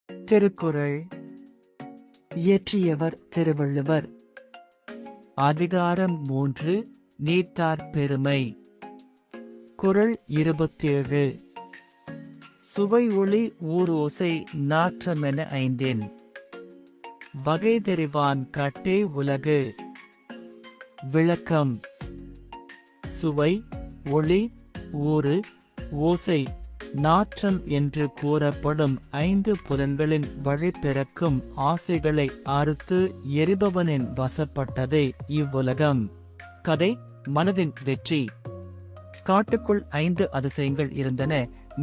திருக்குறள். இயற்றியவர் திருவள்ளுவர். அதிகாரம் 3. நீத்தார் பெருமை. குறள் 27. சுவை ஒளி ஊரோசை நாற்றமென ஐந்தின் வகை தெரிவான் கட்டே உலகு. விளக்கம். சுவை, ஒளி, ஊறு, ஓசை, நாற்றம் என்று கூறப்படும் 5 புலன்களின் வழி பிறக்கும் ஆசைகளை அறுத்து எரிபவனின் வசப்பட்டதே இவ்வுலகம். கதை. மனதின் வெற்றி. காட்டுக்குள் 5 அதிசயங்கள் இருந்தன.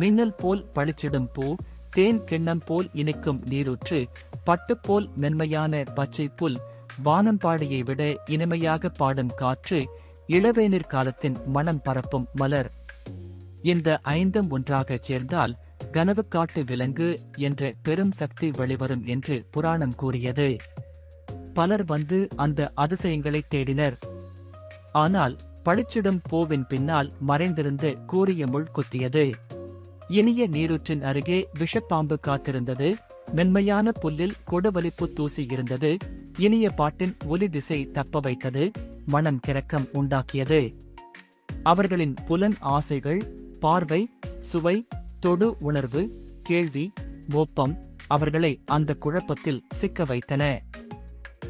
மின்னல் போல் பளிச்சிடும் பூ, தேன் கிண்ணம் போல் இனிக்கும் நீரூற்று, பட்டுப்போல் மென்மையான பச்சை புல், வானம்பாடியை விட இனிமையாக பாடும் காற்று, இளவேநீர் காலத்தின் மனம் பரப்பும் மலர். இந்த 5ம் ஒன்றாகச் சேர்ந்தால் கனவுக்காட்டு விலங்கு என்ற பெரும் சக்தி வெளிவரும் என்று புராணம் கூறியது. பலர் வந்து அந்த அதிசயங்களை தேடினர். ஆனால் பளிச்சிடும் பூவின் பின்னால் மறைந்திருந்த கூரிய முள் குத்தியது. இனிய நீரூற்றின் அருகே விஷப்பாம்பு காத்திருந்தது. மென்மையான புல்லில் கொடுவலிப்பு தூசி இருந்தது. இனிய பாட்டின் ஒலி திசை தப்ப வைத்தது. மனம் கிறக்கம் உண்டாக்கியது. அவர்களின் புலன் ஆசைகள், பார்வை, சுவை, தொடு உணர்வு, கேள்வி, மோப்பம் அவர்களை அந்த குழப்பத்தில் சிக்க வைத்தன.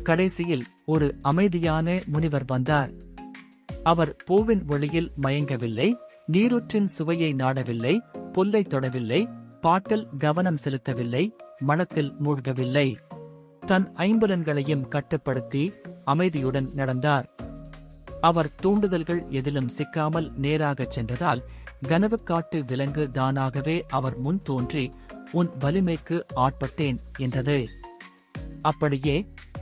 கடைசியில் ஒரு அமைதியான முனிவர் வந்தார். அவர் பூவின் ஒளியில் மயங்கவில்லை, நீரூற்றின் சுவையை நாடவில்லை, புல்லை தொடவில்லை, பாட்டில் கவனம் செலுத்தவில்லை, மனத்தில் மூழ்கவில்லை. தன் 5 கட்டுப்படுத்தி அமைதியுடன் நடந்தார். அவர் தூண்டுதல்கள் எதிலும் சிக்காமல் நேராகச் சென்றதால் கனவுக்காட்டு விலங்கு தானாகவே அவர் முன் தோன்றி, உன் வலிமைக்கு ஆட்பட்டேன் என்றது. அப்படியே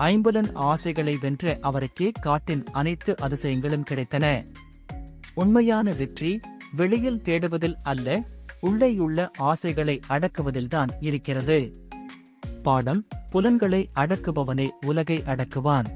5 ஆசைகளை வென்ற அவருக்கே காட்டின் அனைத்து அதிசயங்களும் கிடைத்தன. உண்மையான வெற்றி வெளியில் தேடுவதில் அல்ல, உள்ளேயுள்ள ஆசைகளை அடக்குவதில்தான் இருக்கிறது. பாடம். புலன்களை அடக்குபவனே உலகை அடக்குவான்.